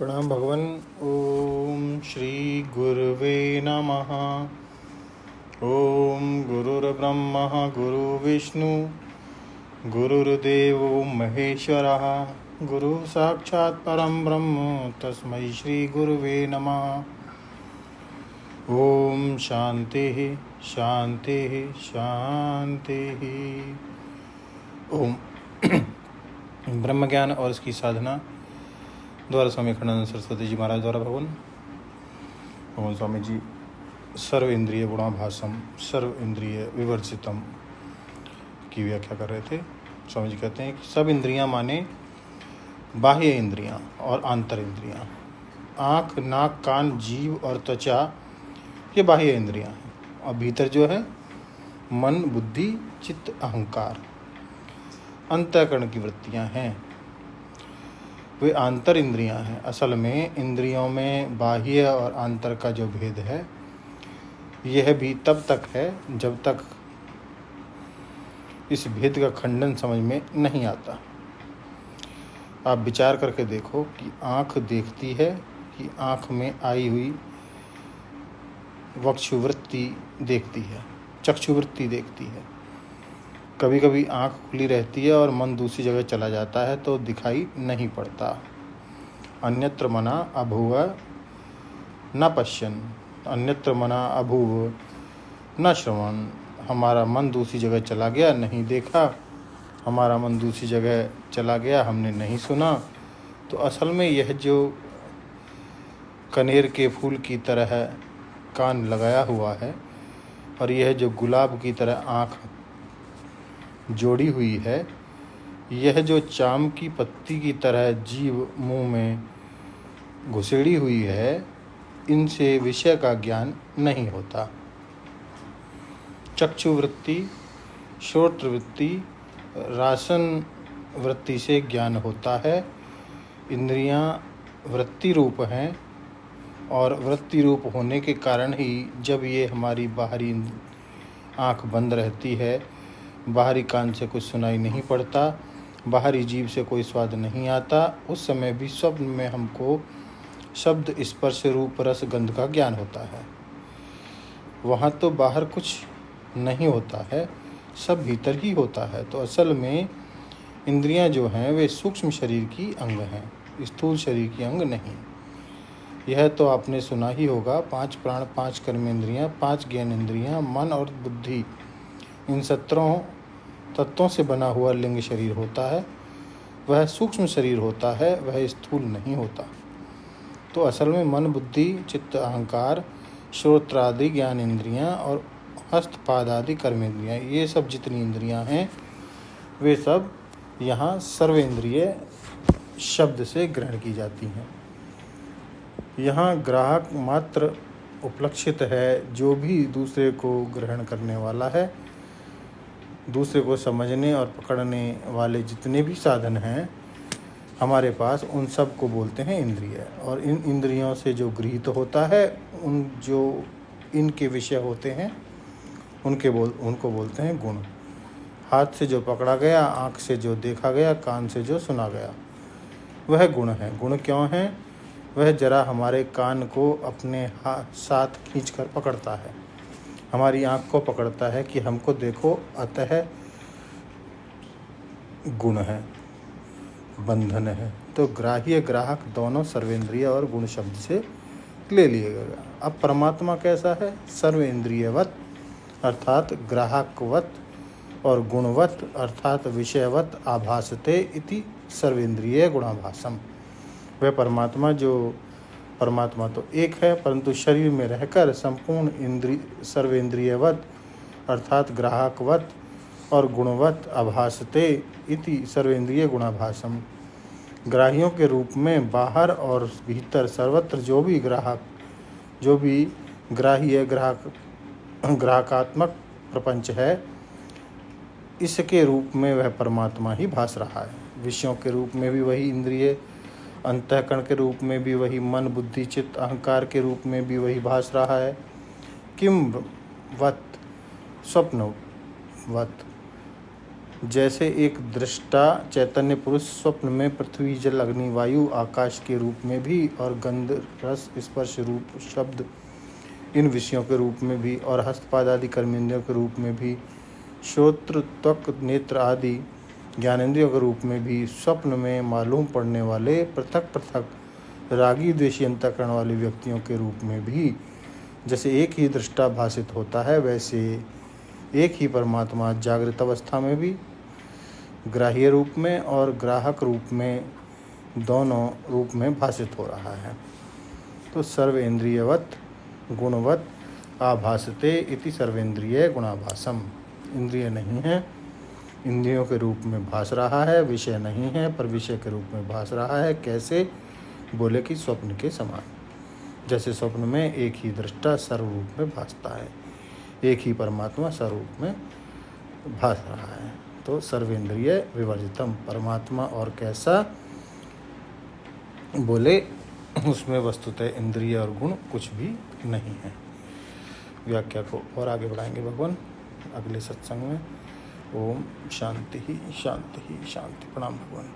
प्रणाम भगवान। ओम श्री गुरुवे नमः। ओम गुरुर्ब्रह्मा गुरुर्विष्णु गुरुर्देवो महेश्वरः गुरु साक्षात् परं ब्रह्म तस्मै श्री गुरुवे नमः। ओम शांति शांति शांति। ओम ब्रह्म ज्ञान और इसकी साधना द्वारा स्वामी खंडानंद सरस्वती जी महाराज द्वारा भवन। भगवान स्वामी जी सर्व इंद्रिय गुणाभासम सर्व इंद्रिय विवर्जितम की व्याख्या कर रहे थे। स्वामी जी कहते हैं कि सब इंद्रियां माने बाह्य इंद्रियां और आंतर इंद्रियां। आँख, नाक, कान, जीव और त्वचा ये बाह्य इंद्रियां हैं, और भीतर जो है मन, बुद्धि, चित्त, अहंकार, अंतःकरण की वृत्तियां हैं, वे आंतर इंद्रियां हैं। असल में इंद्रियों में बाह्य और आंतर का जो भेद है यह भी तब तक है जब तक इस भेद का खंडन समझ में नहीं आता। आप विचार करके देखो कि आँख देखती है कि आँख में आई हुई वक्षुवृत्ति देखती है, चक्षुवृत्ति देखती है। कभी कभी आँख खुली रहती है और मन दूसरी जगह चला जाता है तो दिखाई नहीं पड़ता। अन्यत्र मना अभुव न पश्यन, अन्यत्र मना अभुव न श्रवण। हमारा मन दूसरी जगह चला गया, नहीं देखा, हमारा मन दूसरी जगह चला गया, हमने नहीं सुना। तो असल में यह जो कनेर के फूल की तरह कान लगाया हुआ है और यह जो गुलाब की तरह आँख जोड़ी हुई है, यह जो चाम की पत्ती की तरह जीव मुंह में घुसेड़ी हुई है, इनसे विषय का ज्ञान नहीं होता। चक्षुवृत्ति, श्रोत्रवृत्ति, रासन वृत्ति से ज्ञान होता है। इंद्रियां वृत्ति रूप हैं और वृत्ति रूप होने के कारण ही जब ये हमारी बाहरी आँख बंद रहती है, बाहरी कान से कुछ सुनाई नहीं पड़ता, बाहरी जीभ से कोई स्वाद नहीं आता, उस समय भी स्वप्न में हमको शब्द, स्पर्श, रूप, रस, गंध का ज्ञान होता है। वहाँ तो बाहर कुछ नहीं होता है, सब भीतर ही होता है। तो असल में इंद्रियां जो हैं वे सूक्ष्म शरीर की अंग हैं, स्थूल शरीर की अंग नहीं। यह तो आपने सुना ही होगा, 5 प्राण, 5 कर्मेंद्रियां, 5 ज्ञानेंद्रियां, मन और बुद्धि, इन 17 तत्वों से बना हुआ लिंग शरीर होता है। वह सूक्ष्म शरीर होता है, वह स्थूल नहीं होता। तो असल में मन, बुद्धि, चित्त, अहंकार, श्रोत्र आदि ज्ञान इंद्रियां और हस्त, पाद आदि कर्मेंद्रियां, ये सब जितनी इंद्रियां हैं वे सब यहाँ सर्वेंद्रिय शब्द से ग्रहण की जाती हैं। यहाँ ग्राहक मात्र उपलक्षित है, जो भी दूसरे को ग्रहण करने वाला है, दूसरे को समझने और पकड़ने वाले जितने भी साधन हैं हमारे पास, उन सब को बोलते हैं इंद्रिय। और इन इंद्रियों से जो गृहीत होता है, उन जो इनके विषय होते हैं उनको बोलते हैं गुण। हाथ से जो पकड़ा गया, आँख से जो देखा गया, कान से जो सुना गया, वह गुण है। गुण क्यों है? वह जरा हमारे कान को अपने साथ खींचकर पकड़ता है, हमारी आँख को पकड़ता है कि हमको देखो, अतः गुण है, बंधन है। तो ग्राह्य ग्राहक दोनों सर्वेंद्रिय और गुण शब्द से ले लिएगा। अब परमात्मा कैसा है? सर्वेंद्रियवत अर्थात ग्राहकवत और गुणवत अर्थात विषयवत आभासते इति सर्वेंद्रिय गुणाभासम। वह परमात्मा तो एक है, परंतु शरीर में रहकर संपूर्ण सर्वेंद्रियवत अर्थात ग्राहकवत और गुणवत आभासते इति सर्वेंद्रिय गुणाभासम। ग्राहियों के रूप में बाहर और भीतर सर्वत्र जो भी ग्राह्य ग्राहकात्मक प्रपंच है, इसके रूप में वह परमात्मा ही भास रहा है। विषयों के रूप में भी वही इंद्रिय, अंतःकरण के रूप में भी वही मन, बुद्धि, चित्त, अहंकार के रूप में भी वही भास रहा है। किम वत स्वप्नवत जैसे एक दृष्टा चैतन्य पुरुष स्वप्न में पृथ्वी जल अग्नि वायु आकाश के रूप में भी और गंध रस स्पर्श रूप शब्द इन विषयों के रूप में भी और हस्तपाद आदि कर्मेंद्रियों के रूप में भी श्रोत्र त्वक नेत्र आदि ज्ञानेंद्रियों के रूप में भी स्वप्न में मालूम पड़ने वाले पृथक पृथक रागी द्वेषी अंतःकरण वाले व्यक्तियों के रूप में भी जैसे एक ही दृष्टा भासित होता है, वैसे एक ही परमात्मा जागृत अवस्था में भी ग्राह्य रूप में और ग्राहक रूप में दोनों रूप में भासित हो रहा है। तो सर्वेंद्रियवत गुणवत आभासते इति सर्वेंद्रिय गुणाभासम। इंद्रिय नहीं है, इंद्रियों के रूप में भास रहा है, विषय नहीं है पर विषय के रूप में भास रहा है। कैसे? बोले कि स्वप्न के समान। जैसे स्वप्न में एक ही दृष्टा सर्वरूप में भासता है, एक ही परमात्मा सर्वरूप में भास रहा है। तो सर्वेंद्रिय विवर्जितम परमात्मा और कैसा? बोले उसमें वस्तुतः इंद्रिय और गुण कुछ भी नहीं है। व्याख्या को और आगे बढ़ाएंगे भगवान अगले सत्संग में। ओम शांति ही शांति ही शांति। प्रणाम भगवान।